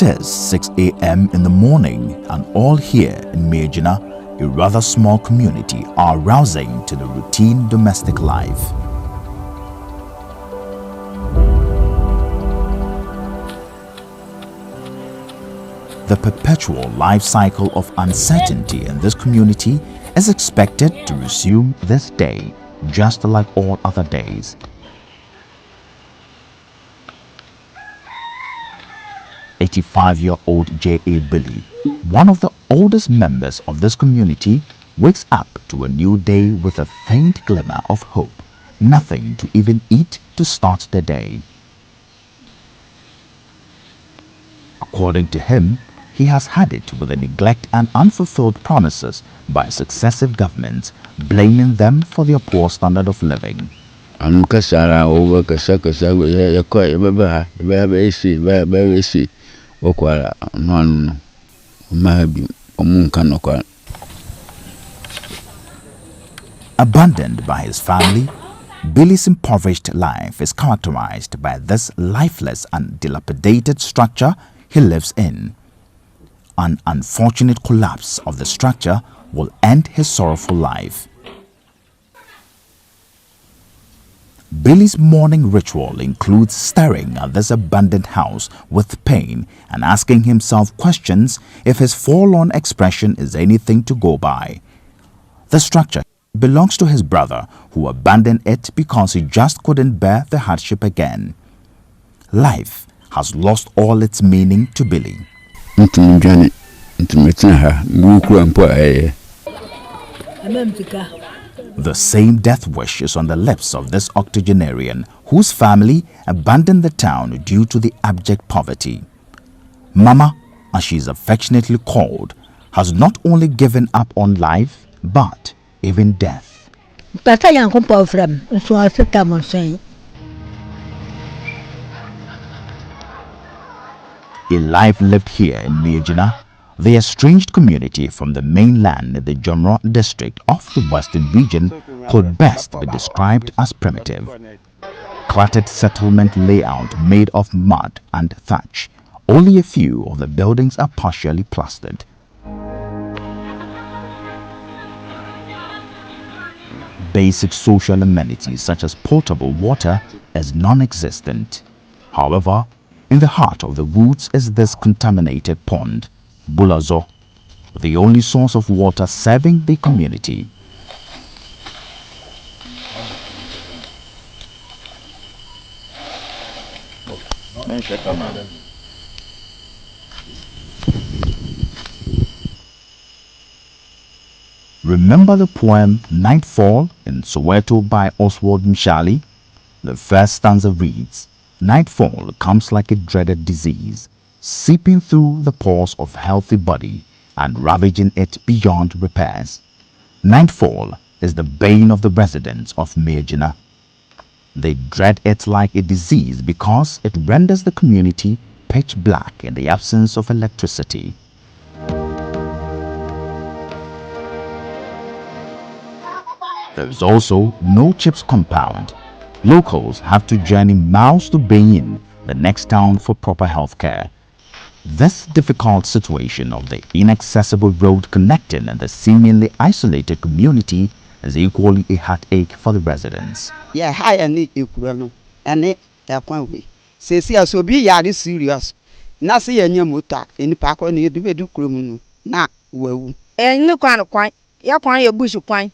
It is 6 a.m. in the morning, and all here in Miegyina, a rather small community, are rousing to the routine domestic life. The perpetual life cycle of uncertainty in this community is expected to resume this day, just like all other days. "85-year-old J.A. Billy, one of the oldest members of this community, wakes up to a new day with a faint glimmer of hope. Nothing to even eat to start the day. According to him, he has had it with the neglect and unfulfilled promises by successive governments, blaming them for their poor standard of living. Abandoned by his family, Billy's impoverished life is characterized by this lifeless and dilapidated structure he lives in. An unfortunate collapse of the structure will end his sorrowful life. Billy's morning ritual includes staring at this abandoned house with pain and asking himself questions if his forlorn expression is anything to go by. The structure belongs to his brother, who abandoned it because he just couldn't bear the hardship again. Life has lost all its meaning to Billy. The same death wish is on the lips of this octogenarian, whose family abandoned the town due to the abject poverty. Mama, as she is affectionately called, has not only given up on life, but even death. A life lived here in Miegyina, the estranged community from the mainland in the Jomro district of the western region, could best be described as primitive. Cluttered settlement layout made of mud and thatch. Only a few of the buildings are partially plastered. Basic social amenities such as potable water is non-existent. However, in the heart of the woods is this contaminated pond, Bulazo, the only source of water serving the community. Remember the poem Nightfall in Soweto by Oswald Mshali? The first stanza reads, "Nightfall comes like a dreaded disease, seeping through the pores of healthy body and ravaging it beyond repairs." Nightfall is the bane of the residents of Miegyina. They dread it like a disease because it renders the community pitch black in the absence of electricity. There is also no CHIPS compound. Locals have to journey miles to Benin, the next town, for proper health care. This difficult situation of the inaccessible road connecting the seemingly isolated community is equally a heartache for the residents. Yeah, I need you, and it point says so be yard serious. Nasi and your muta in the park on the do criminal. Nah, well, and no kind of quite, your point, your bush point.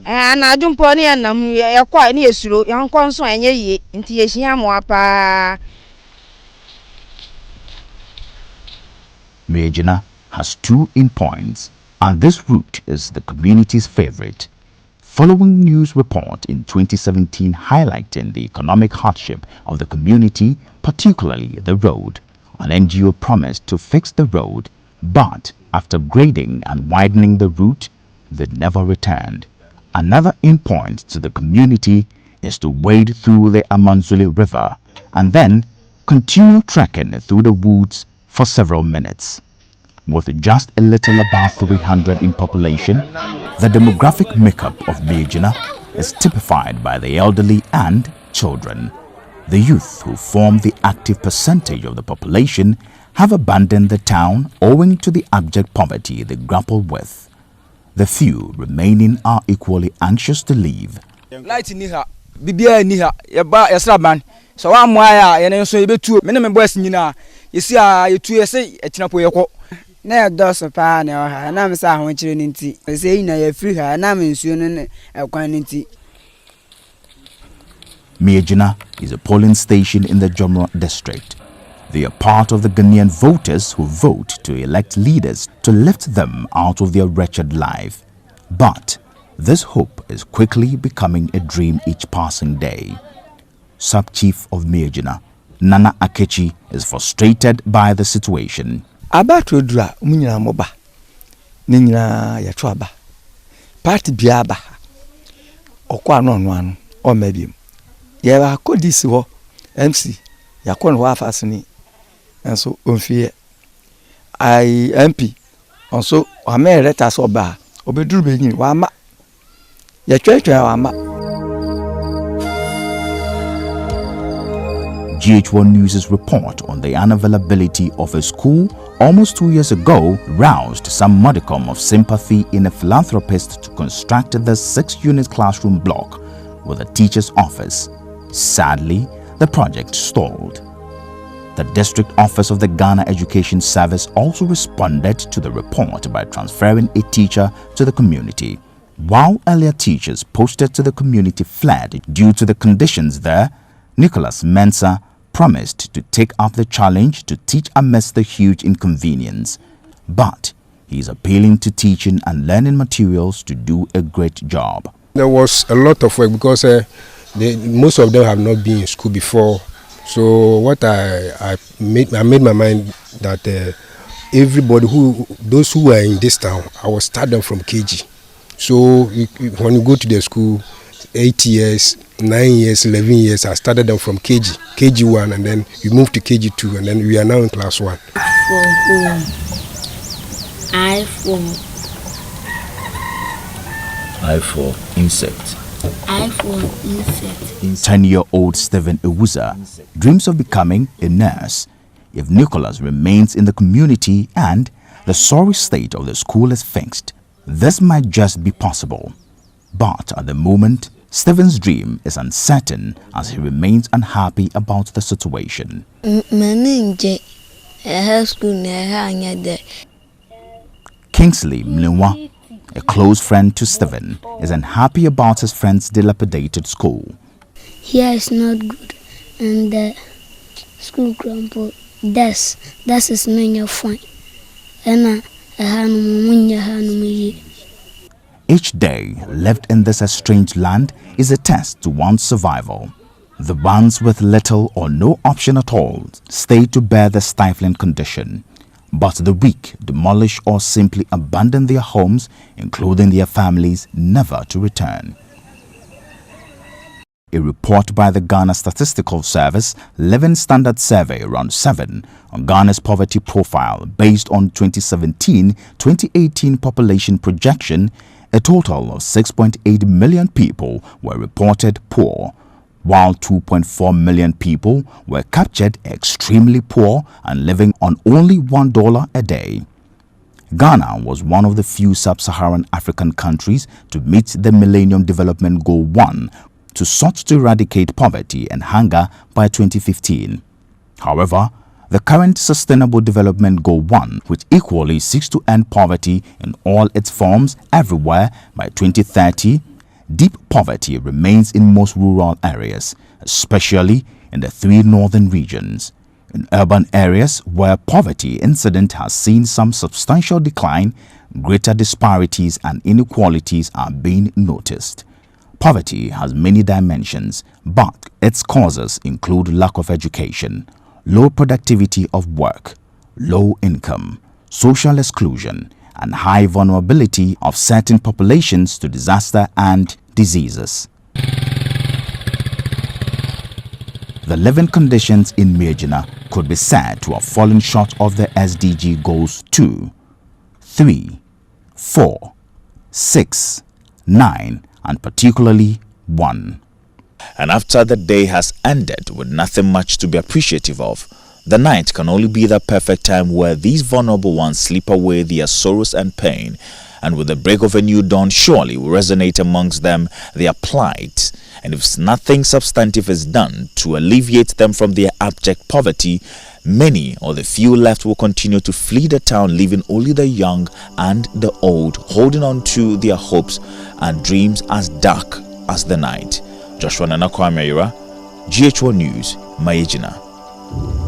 And I don't pony and you're quite near through young console and ye into your shiamwapa. Miegyina has two endpoints, and this route is the community's favorite. Following news report in 2017 highlighting the economic hardship of the community, particularly the road, an NGO promised to fix the road, but after grading and widening the route, they never returned. Another endpoint to the community is to wade through the Amanzuli River and then continue trekking through the woods for several minutes. With just a little above 300 in population, the demographic makeup of Miegyina is typified by the elderly and children. The youth, who form the active percentage of the population, have abandoned the town owing to the abject poverty they grapple with. The few remaining are equally anxious to leave. Light niha, bibia niha, yaba yasraban. So wa mwaya yene so yebetu. Me me boys nyina. Yesi a yetu yesi etinapo yeko. Na ya doso pa na ha na me sa ho kire ni nti. Se yi na ya free ha na me nsuo no ne ekwan ni nti. Miegyina is a polling station in the Jomro district. They are part of the Ghanaian voters who vote to elect leaders to lift them out of their wretched life. But this hope is quickly becoming a dream each passing day. Sub-Chief of Miegyina, Nana Akechi, is frustrated by the situation. Abatro dura umunyina moba. Ninyina yatwa aba. Party bia aba. Okwa no o mebiem. Ye ba kodisi ho MC yakon ho afasini. Enso onfie I MP onso ame reta so ba obeduru benyin wa ma ye twetwe wa ma. GH1 News' report on the unavailability of a school almost 2 years ago roused some modicum of sympathy in a philanthropist to construct the 6-unit classroom block with a teacher's office. Sadly, the project stalled. The district office of the Ghana Education Service also responded to the report by transferring a teacher to the community. While earlier teachers posted to the community fled due to the conditions there, Nicholas Mensah promised to take up the challenge to teach amidst the huge inconvenience. But he is appealing to teaching and learning materials to do a great job. There was a lot of work because most of them have not been in school before. So what I made my mind that everybody those who are in this town, I will start them from KG. So when you go to the school, 8 years, 9 years, 11 years, I started them from KG1, and then we moved to KG2, and then we are now in class 1. For home, I for insect. I for insect. 10-year-old Stephen Ewuza dreams of becoming a nurse. If Nicholas remains in the community and the sorry state of the school is fixed, this might just be possible. But at the moment, Stephen's dream is uncertain as he remains unhappy about the situation. Kingsley Mlewa, a close friend to Stephen, is unhappy about his friend's dilapidated school. Here is not good, and the school grumble. That is not fine. Each day lived in this estranged land is a test to one's survival. The ones with little or no option at all stay to bear the stifling condition. But the weak demolish or simply abandon their homes, including their families, never to return. A report by the Ghana Statistical Service, Living Standard Survey Round 7, on Ghana's poverty profile based on 2017-2018 population projection, a total of 6.8 million people were reported poor, while 2.4 million people were captured extremely poor and living on only $1 a day. Ghana was one of the few sub-Saharan African countries to meet the Millennium Development Goal 1 to sought to eradicate poverty and hunger by 2015. However, the current Sustainable Development Goal 1, which equally seeks to end poverty in all its forms everywhere by 2030, deep poverty remains in most rural areas, especially in the 3 northern regions. In urban areas where poverty incidence has seen some substantial decline, greater disparities and inequalities are being noticed. Poverty has many dimensions, but its causes include lack of education, low productivity of work, low income, social exclusion, and high vulnerability of certain populations to disaster and diseases. The living conditions in Miegyina could be said to have fallen short of the SDG goals 2, 3, 4, 6, 9, and particularly 1. And after the day has ended with nothing much to be appreciative of, the night can only be the perfect time where these vulnerable ones sleep away their sorrows and pain, and with the break of a new dawn surely will resonate amongst them their plight. And if nothing substantive is done to alleviate them from their abject poverty, many or the few left will continue to flee the town, leaving only the young and the old, holding on to their hopes and dreams as dark as the night. Joshua Nana Kwame, GH1 News, Miegyina.